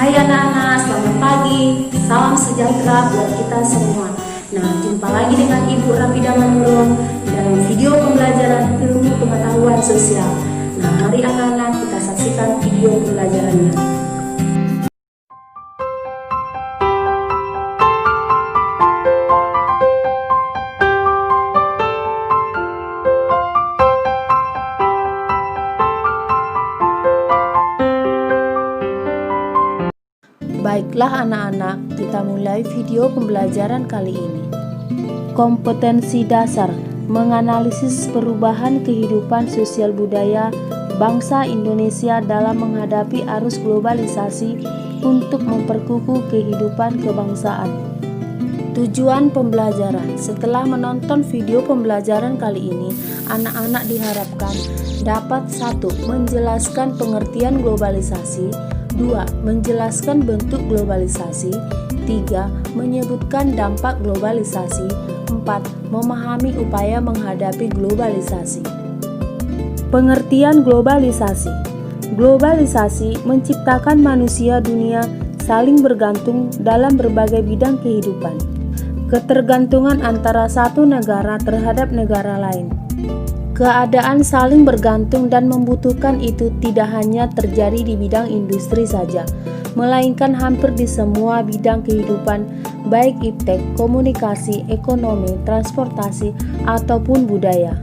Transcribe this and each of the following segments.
Hai anak-anak, selamat pagi. Salam sejahtera buat kita semua. Nah, jumpa lagi dengan Ibu Rafida Manurung dalam video pembelajaran ilmu pengetahuan sosial. Nah, mari anak-anak kita saksikan video pembelajarannya. Baiklah anak-anak, kita mulai video pembelajaran kali ini. Kompetensi dasar menganalisis perubahan kehidupan sosial budaya bangsa Indonesia dalam menghadapi arus globalisasi untuk memperkukuh kehidupan kebangsaan. Tujuan pembelajaran. Setelah menonton video pembelajaran kali ini, anak-anak diharapkan dapat 1. Menjelaskan pengertian globalisasi, 2. Menjelaskan bentuk globalisasi, 3. Menyebutkan dampak globalisasi, 4. Memahami upaya menghadapi globalisasi. Pengertian globalisasi. Globalisasi menciptakan manusia dunia saling bergantung dalam berbagai bidang kehidupan. Ketergantungan antara satu negara terhadap negara lain. Keadaan saling bergantung dan membutuhkan itu tidak hanya terjadi di bidang industri saja, melainkan hampir di semua bidang kehidupan, baik iptek, komunikasi, ekonomi, transportasi, ataupun budaya.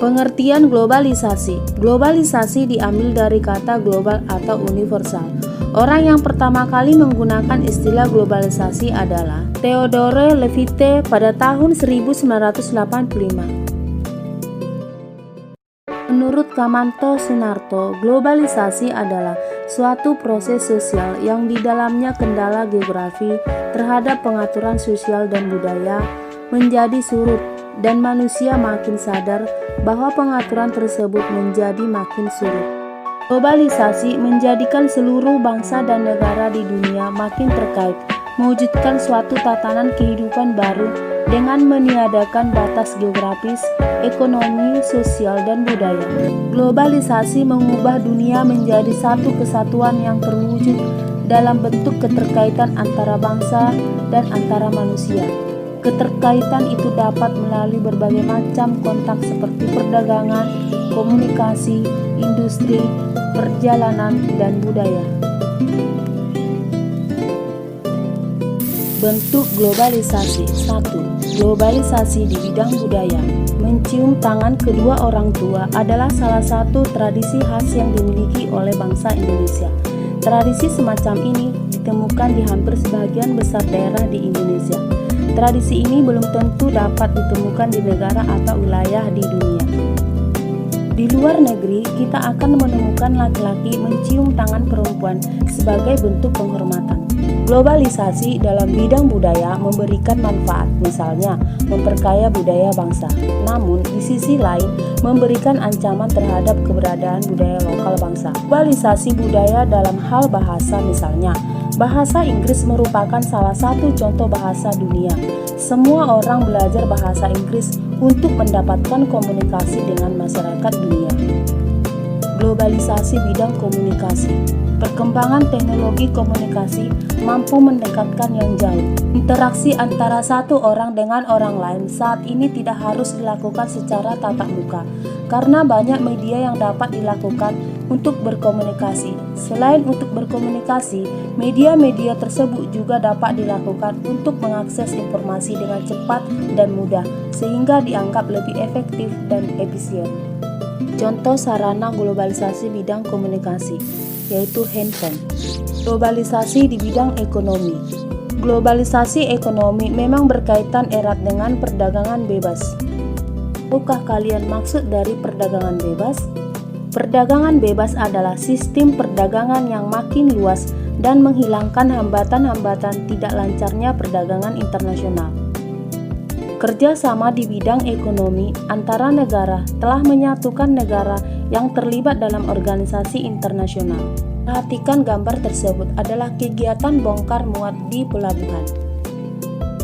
Pengertian globalisasi. Globalisasi diambil dari kata global atau universal. Orang yang pertama kali menggunakan istilah globalisasi adalah Theodore Levitt pada tahun 1985. Menurut Kamanto Sunarto, globalisasi adalah suatu proses sosial yang di dalamnya kendala geografi terhadap pengaturan sosial dan budaya menjadi surut dan manusia makin sadar bahwa pengaturan tersebut menjadi makin surut. Globalisasi menjadikan seluruh bangsa dan negara di dunia makin terkait, mewujudkan suatu tatanan kehidupan baru dengan meniadakan batas geografis, ekonomi, sosial, dan budaya. Globalisasi mengubah dunia menjadi satu kesatuan yang terwujud dalam bentuk keterkaitan antara bangsa dan antara manusia. Keterkaitan itu dapat melalui berbagai macam kontak seperti perdagangan, komunikasi, industri, perjalanan, dan budaya. Bentuk globalisasi. 1. Globalisasi di bidang budaya. Mencium tangan kedua orang tua adalah salah satu tradisi khas yang dimiliki oleh bangsa Indonesia. Tradisi semacam ini ditemukan di hampir sebagian besar daerah di Indonesia. Tradisi ini belum tentu dapat ditemukan di negara atau wilayah di dunia. Di luar negeri, kita akan menemukan laki-laki mencium tangan perempuan sebagai bentuk penghormatan. Globalisasi dalam bidang budaya memberikan manfaat, misalnya memperkaya budaya bangsa. Namun, di sisi lain, memberikan ancaman terhadap keberadaan budaya lokal bangsa. Globalisasi budaya dalam hal bahasa, misalnya, bahasa Inggris merupakan salah satu contoh bahasa dunia. Semua orang belajar bahasa Inggris untuk mendapatkan komunikasi dengan masyarakat dunia. Globalisasi bidang komunikasi. Perkembangan teknologi komunikasi mampu mendekatkan yang jauh. Interaksi antara satu orang dengan orang lain saat ini tidak harus dilakukan secara tatap muka, karena banyak media yang dapat dilakukan untuk berkomunikasi. Selain untuk berkomunikasi, media-media tersebut juga dapat dilakukan untuk mengakses informasi dengan cepat dan mudah, sehingga dianggap lebih efektif dan efisien. Contoh sarana globalisasi bidang komunikasi, yaitu handphone. Globalisasi di bidang ekonomi. Globalisasi ekonomi memang berkaitan erat dengan perdagangan bebas. Tahukah kalian maksud dari perdagangan bebas? Perdagangan bebas adalah sistem perdagangan yang makin luas dan menghilangkan hambatan-hambatan tidak lancarnya perdagangan internasional. Kerjasama di bidang ekonomi antara negara telah menyatukan negara yang terlibat dalam organisasi internasional. Perhatikan gambar tersebut adalah kegiatan bongkar muat di pelabuhan.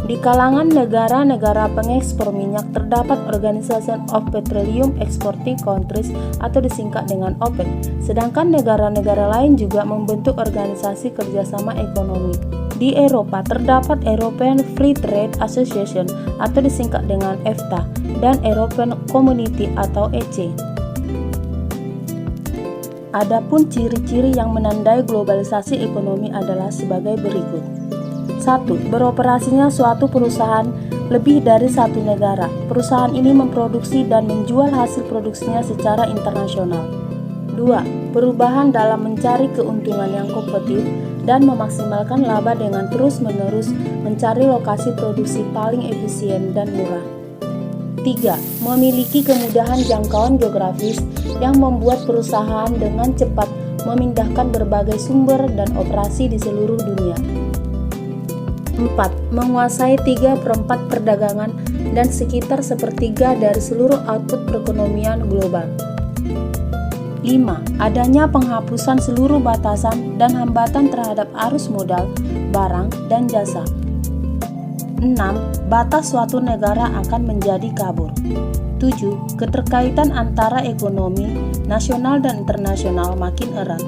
Di kalangan negara-negara pengekspor minyak terdapat Organization of Petroleum Exporting Countries atau disingkat dengan OPEC, sedangkan negara-negara lain juga membentuk organisasi kerjasama ekonomi. Di Eropa terdapat European Free Trade Association atau disingkat dengan EFTA dan European Community atau EC. Adapun ciri-ciri yang menandai globalisasi ekonomi adalah sebagai berikut. 1. Beroperasinya suatu perusahaan lebih dari satu negara. Perusahaan ini memproduksi dan menjual hasil produksinya secara internasional. 2. Perubahan dalam mencari keuntungan yang kompetitif dan memaksimalkan laba dengan terus-menerus mencari lokasi produksi paling efisien dan murah. 3. Memiliki kemudahan jangkauan geografis yang membuat perusahaan dengan cepat memindahkan berbagai sumber dan operasi di seluruh dunia. 4. Menguasai 3/4 perdagangan dan sekitar sepertiga dari seluruh output perekonomian global. 5. Adanya penghapusan seluruh batasan dan hambatan terhadap arus modal, barang, dan jasa. 6. Batas suatu negara akan menjadi kabur. 7. Keterkaitan antara ekonomi nasional dan internasional makin erat.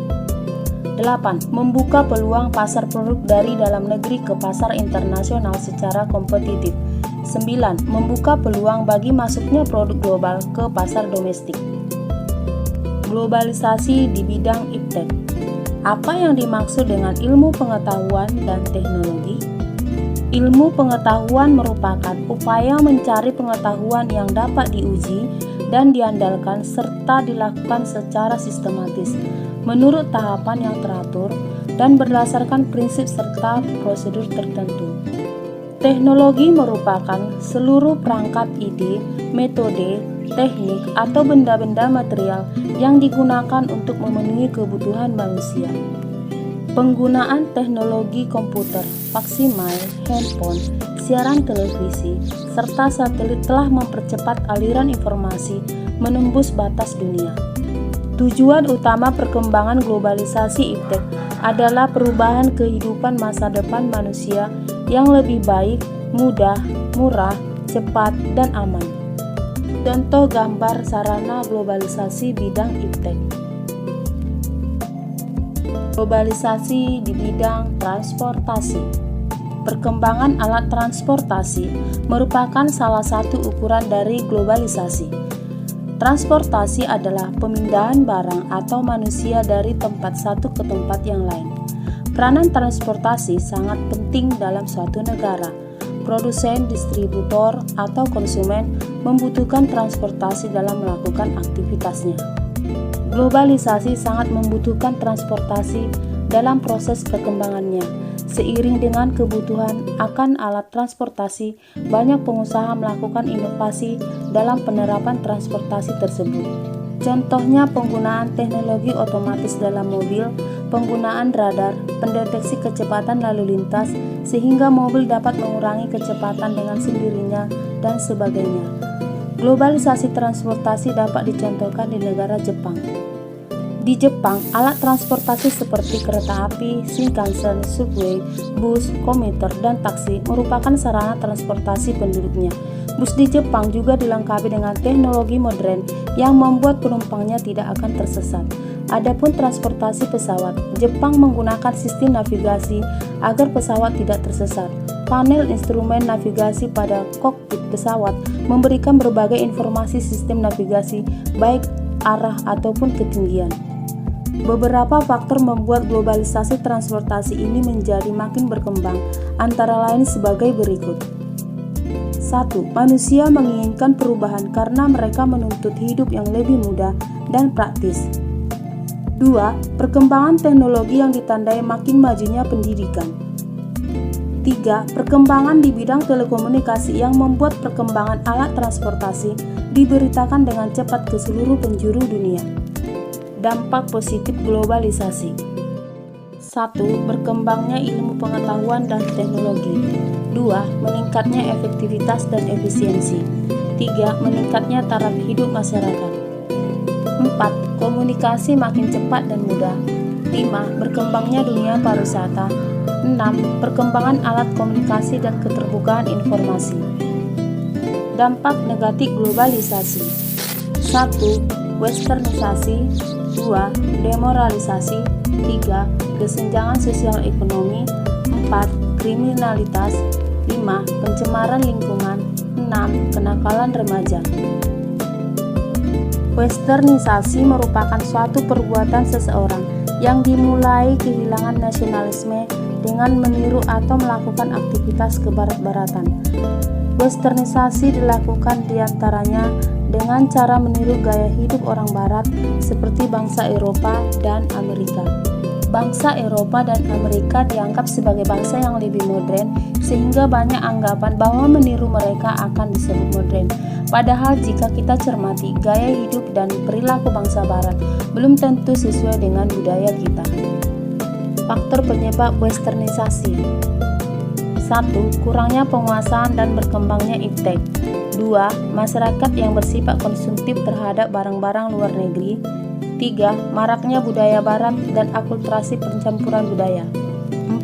8. Membuka peluang pasar produk dari dalam negeri ke pasar internasional secara kompetitif. 9. Membuka peluang bagi masuknya produk global ke pasar domestik. Globalisasi di bidang iptek. Apa yang dimaksud dengan ilmu pengetahuan dan teknologi? Ilmu pengetahuan merupakan upaya mencari pengetahuan yang dapat diuji dan diandalkan serta dilakukan secara sistematis, menurut tahapan yang teratur dan berdasarkan prinsip serta prosedur tertentu. Teknologi merupakan seluruh perangkat ide, metode, teknik, atau benda-benda material yang digunakan untuk memenuhi kebutuhan manusia. Penggunaan teknologi komputer, faksimiles, handphone, siaran televisi, serta satelit telah mempercepat aliran informasi menembus batas dunia. Tujuan utama perkembangan globalisasi iptek adalah perubahan kehidupan masa depan manusia yang lebih baik, mudah, murah, cepat, dan aman. Contoh gambar sarana globalisasi bidang iptek. Globalisasi di bidang transportasi. Perkembangan alat transportasi merupakan salah satu ukuran dari globalisasi. Transportasi adalah pemindahan barang atau manusia dari tempat satu ke tempat yang lain. Peranan transportasi sangat penting dalam suatu negara. Produsen, distributor, atau konsumen membutuhkan transportasi dalam melakukan aktivitasnya. Globalisasi sangat membutuhkan transportasi dalam proses perkembangannya. Seiring dengan kebutuhan akan alat transportasi, banyak pengusaha melakukan inovasi dalam penerapan transportasi tersebut. Contohnya penggunaan teknologi otomatis dalam mobil, penggunaan radar, pendeteksi kecepatan lalu lintas, sehingga mobil dapat mengurangi kecepatan dengan sendirinya, dan sebagainya. Globalisasi transportasi dapat dicontohkan di negara Jepang. Di Jepang, alat transportasi seperti kereta api, Shinkansen, subway, bus, komuter, dan taksi merupakan sarana transportasi penduduknya. Bus di Jepang juga dilengkapi dengan teknologi modern yang membuat penumpangnya tidak akan tersesat. Adapun transportasi pesawat, Jepang menggunakan sistem navigasi agar pesawat tidak tersesat. Panel instrumen navigasi pada kokpit pesawat memberikan berbagai informasi sistem navigasi, baik arah ataupun ketinggian. Beberapa faktor membuat globalisasi transportasi ini menjadi makin berkembang, antara lain sebagai berikut. 1. Manusia menginginkan perubahan karena mereka menuntut hidup yang lebih mudah dan praktis. 2. Perkembangan teknologi yang ditandai makin majunya pendidikan. 3. Perkembangan di bidang telekomunikasi yang membuat perkembangan alat transportasi diberitakan dengan cepat ke seluruh penjuru dunia. Dampak positif globalisasi. 1. Berkembangnya ilmu pengetahuan dan teknologi. 2. Meningkatnya efektivitas dan efisiensi. 3. Meningkatnya taraf hidup masyarakat. 4. Komunikasi makin cepat dan mudah. 5. Berkembangnya dunia pariwisata. 6. Perkembangan alat komunikasi dan keterbukaan informasi. Dampak negatif globalisasi. 1. Westernisasi. 2. Demoralisasi. 3. Kesenjangan sosial ekonomi. 4. Kriminalitas. 5. Pencemaran lingkungan. 6. Kenakalan remaja. Westernisasi merupakan suatu perbuatan seseorang yang dimulai kehilangan nasionalisme dengan meniru atau melakukan aktivitas kebarat-baratan. Westernisasi dilakukan diantaranya dengan cara meniru gaya hidup orang barat seperti bangsa Eropa dan Amerika. Bangsa Eropa dan Amerika dianggap sebagai bangsa yang lebih modern, sehingga banyak anggapan bahwa meniru mereka akan disebut modern. Padahal jika kita cermati, gaya hidup dan perilaku bangsa barat belum tentu sesuai dengan budaya kita. Faktor penyebab westernisasi. 1. Kurangnya penguasaan dan berkembangnya iptek. 2. Masyarakat yang bersifat konsumtif terhadap barang-barang luar negeri. 3. Maraknya budaya barat dan akulturasi pencampuran budaya.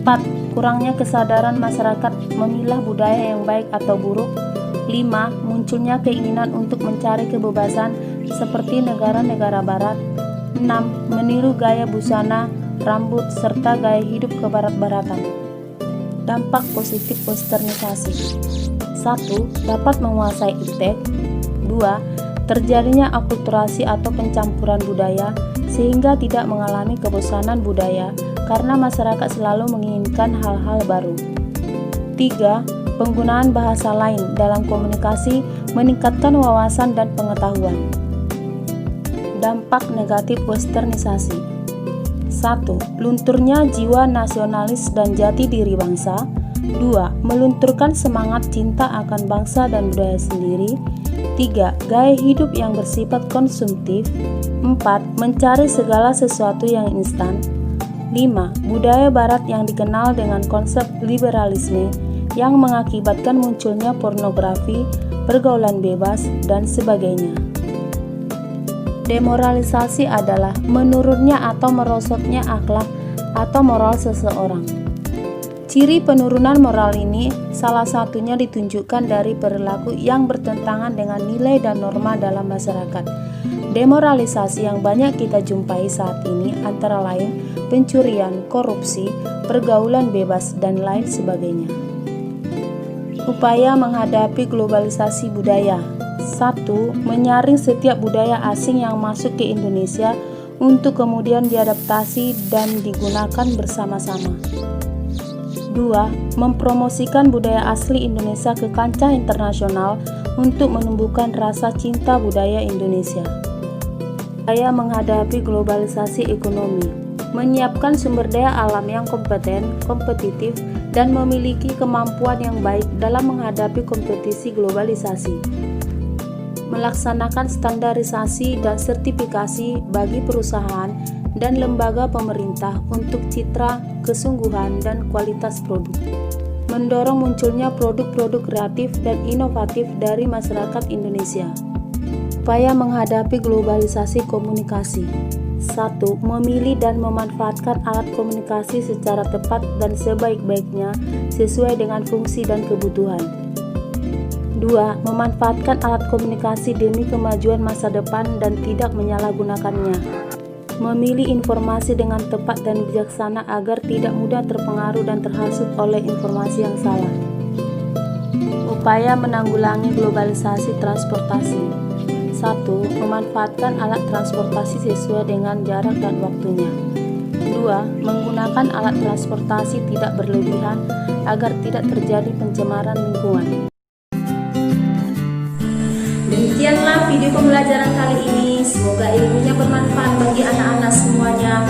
4. Kurangnya kesadaran masyarakat memilah budaya yang baik atau buruk. 5. Munculnya keinginan untuk mencari kebebasan seperti negara-negara barat. 6. Meniru gaya busana, rambut, serta gaya hidup kebarat-baratan. Dampak positif westernisasi. 1. Dapat menguasai iptek. 2. Terjadinya akulturasi atau pencampuran budaya sehingga tidak mengalami kebosanan budaya karena masyarakat selalu menginginkan hal-hal baru. 3. Penggunaan bahasa lain dalam komunikasi meningkatkan wawasan dan pengetahuan. Dampak negatif westernisasi. 1. Lunturnya jiwa nasionalis dan jati diri bangsa. 2. Melunturkan semangat cinta akan bangsa dan budaya sendiri. 3. Gaya hidup yang bersifat konsumtif. 4. Mencari segala sesuatu yang instan. 5. Budaya barat yang dikenal dengan konsep liberalisme yang mengakibatkan munculnya pornografi, pergaulan bebas, dan sebagainya. Demoralisasi adalah menurunnya atau merosotnya akhlak atau moral seseorang. Ciri penurunan moral ini salah satunya ditunjukkan dari perilaku yang bertentangan dengan nilai dan norma dalam masyarakat. Demoralisasi yang banyak kita jumpai saat ini antara lain pencurian, korupsi, pergaulan bebas, dan lain sebagainya. Upaya menghadapi globalisasi budaya. 1. Menyaring setiap budaya asing yang masuk ke Indonesia untuk kemudian diadaptasi dan digunakan bersama-sama. 2. Mempromosikan budaya asli Indonesia ke kancah internasional untuk menumbuhkan rasa cinta budaya Indonesia. Upaya menghadapi globalisasi ekonomi. Menyiapkan sumber daya alam yang kompeten, kompetitif, dan memiliki kemampuan yang baik dalam menghadapi kompetisi globalisasi. Melaksanakan standarisasi dan sertifikasi bagi perusahaan dan lembaga pemerintah untuk citra, kesungguhan, dan kualitas produk. Mendorong munculnya produk-produk kreatif dan inovatif dari masyarakat Indonesia. Upaya menghadapi globalisasi komunikasi. 1. Memilih dan memanfaatkan alat komunikasi secara tepat dan sebaik-baiknya sesuai dengan fungsi dan kebutuhan. 2. Memanfaatkan alat komunikasi demi kemajuan masa depan dan tidak menyalahgunakannya. Memilih informasi dengan tepat dan bijaksana agar tidak mudah terpengaruh dan terhasut oleh informasi yang salah. Upaya menanggulangi globalisasi transportasi. 1. Memanfaatkan alat transportasi sesuai dengan jarak dan waktunya. 2. Menggunakan alat transportasi tidak berlebihan agar tidak terjadi pencemaran lingkungan. Demikianlah video pembelajaran kali ini. Semoga ilmunya bermanfaat bagi anak-anak semuanya.